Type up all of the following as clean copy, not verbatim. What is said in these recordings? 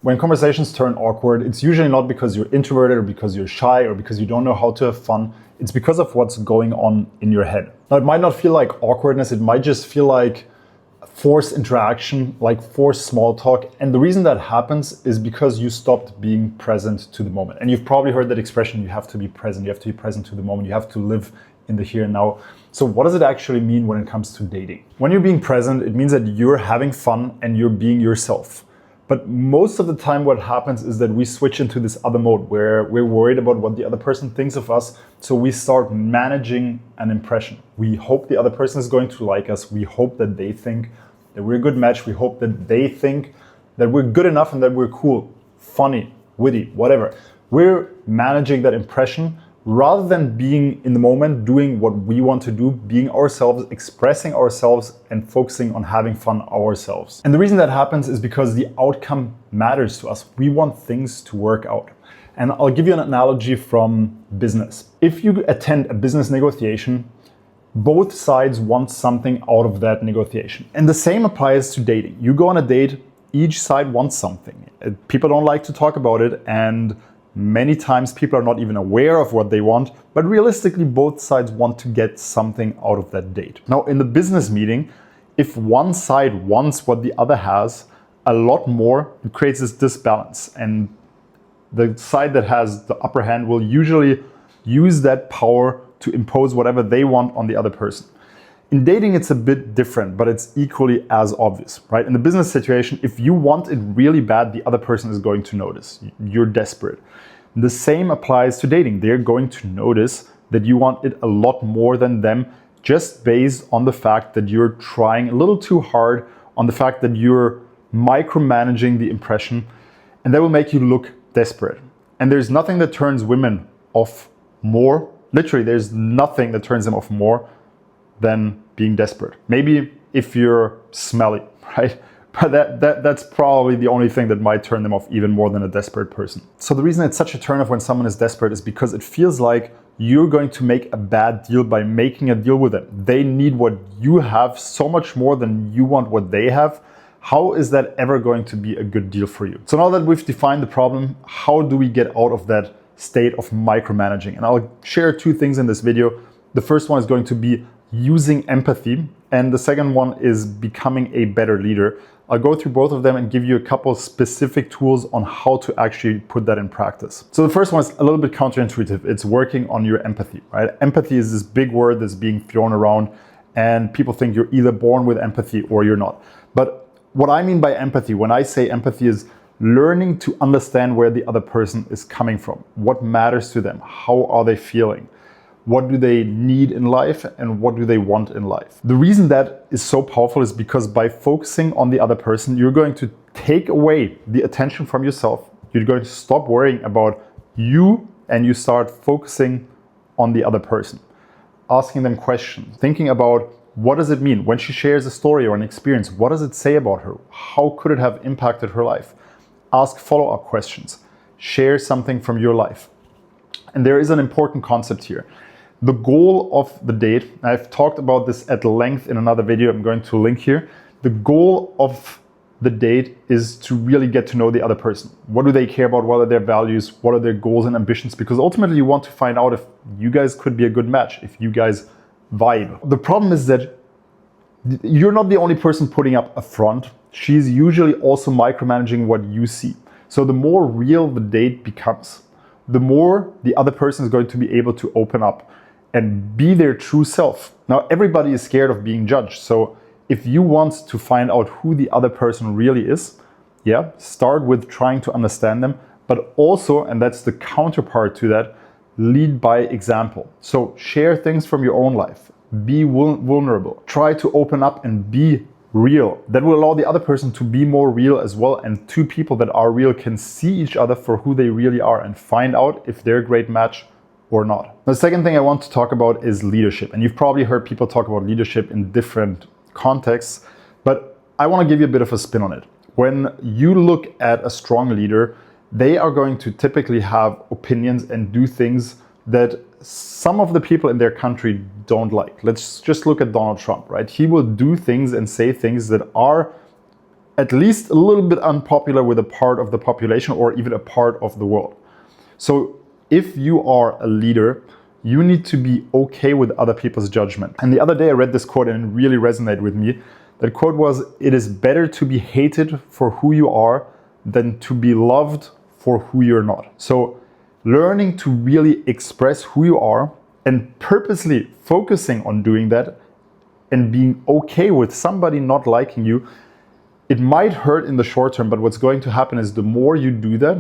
When conversations turn awkward, it's usually not because you're introverted or because you're shy or because you don't know how to have fun. It's because of what's going on in your head. Now, it might not feel like awkwardness. It might just feel like forced interaction, like forced small talk. And the reason that happens is because you stopped being present to the moment. And you've probably heard that expression, you have to be present. You have to be present to the moment. You have to live in the here and now. So what does it actually mean when it comes to dating? When you're being present, it means that you're having fun and you're being yourself. But most of the time what happens is that we switch into this other mode where we're worried about what the other person thinks of us. So we start managing an impression. We hope the other person is going to like us. We hope that they think that we're a good match. We hope that they think that we're good enough and that we're cool, funny, witty, whatever. We're managing that impression rather than being in the moment, doing what we want to do, being ourselves, expressing ourselves, and focusing on having fun ourselves. And the reason that happens is because the outcome matters to us. We want things to work out. And I'll give you an analogy from business. If you attend a business negotiation, both sides want something out of that negotiation. And the same applies to dating. You go on a date, each side wants something. People don't like to talk about it, and many times people are not even aware of what they want, but realistically both sides want to get something out of that date. Now in the business meeting, if one side wants what the other has a lot more, it creates this disbalance, and the side that has the upper hand will usually use that power to impose whatever they want on the other person. In dating, it's a bit different, but it's equally as obvious, right? In the business situation, if you want it really bad, the other person is going to notice. You're desperate. The same applies to dating. They're going to notice that you want it a lot more than them, just based on the fact that you're trying a little too hard, on the fact that you're micromanaging the impression, and that will make you look desperate. And there's nothing that turns women off more. Literally, there's nothing that turns them off more than being desperate. Maybe if you're smelly, right? But that's probably the only thing that might turn them off even more than a desperate person. So the reason it's such a turn off when someone is desperate is because it feels like you're going to make a bad deal by making a deal with them. They need what you have so much more than you want what they have. How is that ever going to be a good deal for you? So now that we've defined the problem, how do we get out of that state of micromanaging? And I'll share two things in this video. The first one is going to be using empathy, and the second one is becoming a better leader. I'll go through both of them and give you a couple specific tools on how to actually put that in practice. So the first one is a little bit counterintuitive. It's working on your empathy, right? Empathy is this big word that's being thrown around, and people think you're either born with empathy or you're not. But what I mean by empathy, when I say empathy, is learning to understand where the other person is coming from, what matters to them, how are they feeling, what do they need in life, and what do they want in life. The reason that is so powerful is because by focusing on the other person, you're going to take away the attention from yourself. You're going to stop worrying about you, and you start focusing on the other person, asking them questions, thinking about what does it mean when she shares a story or an experience? What does it say about her? How could it have impacted her life? Ask follow-up questions. Share something from your life. And there is an important concept here. The goal of the date, I've talked about this at length in another video I'm going to link here. The goal of the date is to really get to know the other person. What do they care about? What are their values? What are their goals and ambitions? Because ultimately you want to find out if you guys could be a good match, if you guys vibe. The problem is that you're not the only person putting up a front. She's usually also micromanaging what you see. So the more real the date becomes, the more the other person is going to be able to open up and be their true self. Now, everybody is scared of being judged. So if you want to find out who the other person really is, yeah, start with trying to understand them, but also, and that's the counterpart to that, lead by example. So share things from your own life. Be vulnerable. Try to open up and be real. That will allow the other person to be more real as well, and two people that are real can see each other for who they really are and find out if they're a great match or not. The second thing I want to talk about is leadership. And you've probably heard people talk about leadership in different contexts, but I want to give you a bit of a spin on it. When you look at a strong leader, they are going to typically have opinions and do things that some of the people in their country don't like. Let's just look at Donald Trump, right? He will do things and say things that are at least a little bit unpopular with a part of the population or even a part of the world. So if you are a leader, you need to be okay with other people's judgment. And the other day I read this quote and it really resonated with me. That quote was, "It is better to be hated for who you are than to be loved for who you're not." So learning to really express who you are and purposely focusing on doing that and being okay with somebody not liking you, it might hurt in the short term, but what's going to happen is the more you do that,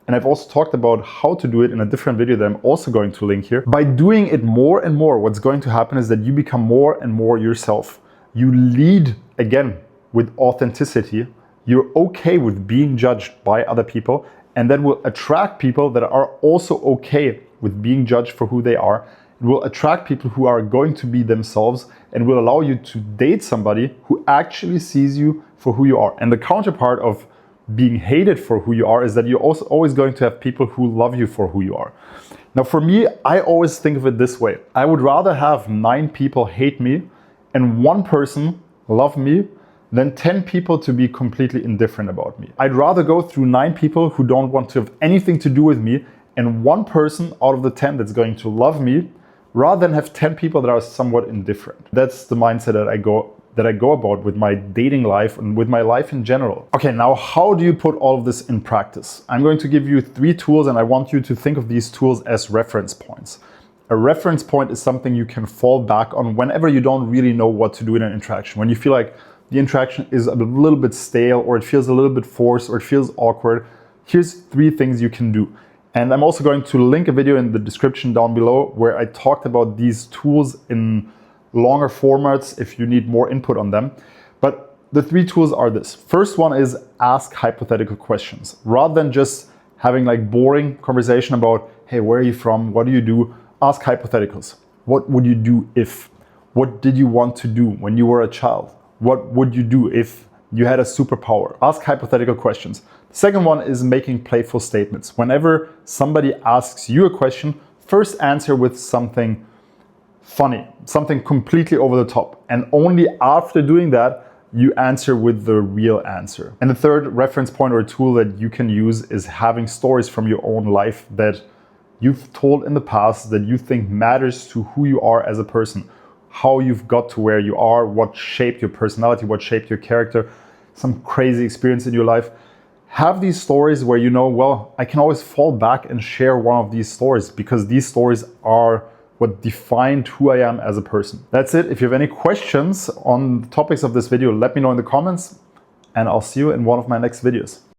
and I've also talked about how to do it in a different video that I'm also going to link here. By doing it more and more, what's going to happen is that you become more and more yourself. You lead again with authenticity. You're okay with being judged by other people, and that will attract people that are also okay with being judged for who they are. It will attract people who are going to be themselves and will allow you to date somebody who actually sees you for who you are. And the counterpart of being hated for who you are is that you're also always going to have people who love you for who you are. Now for me, I always think of it this way. I would rather have 9 people hate me and 1 person love me than 10 people to be completely indifferent about me. I'd rather go through 9 people who don't want to have anything to do with me and 1 person out of the 10 that's going to love me, rather than have 10 people that are somewhat indifferent. That's the mindset that I go about with my dating life and with my life in general. Okay, now how do you put all of this in practice? I'm going to give you 3 tools and I want you to think of these tools as reference points. A reference point is something you can fall back on whenever you don't really know what to do in an interaction. When you feel like the interaction is a little bit stale or it feels a little bit forced or it feels awkward, here's 3 things you can do. And I'm also going to link a video in the description down below where I talked about these tools in longer formats if you need more input on them. But the 3 tools are this. First one is ask hypothetical questions. Rather than just having like boring conversation about, hey, where are you from? What do you do? Ask hypotheticals. What would you do if? What did you want to do when you were a child? What would you do if you had a superpower? Ask hypothetical questions. The second one is making playful statements. Whenever somebody asks you a question, first answer with something funny, something completely over the top. And only after doing that, you answer with the real answer. And the third reference point or tool that you can use is having stories from your own life that you've told in the past that you think matters to who you are as a person, how you've got to where you are, what shaped your personality, what shaped your character, some crazy experience in your life. Have these stories where you know, well, I can always fall back and share one of these stories because these stories are what defined who I am as a person. That's it. If you have any questions on the topics of this video, let me know in the comments and I'll see you in one of my next videos.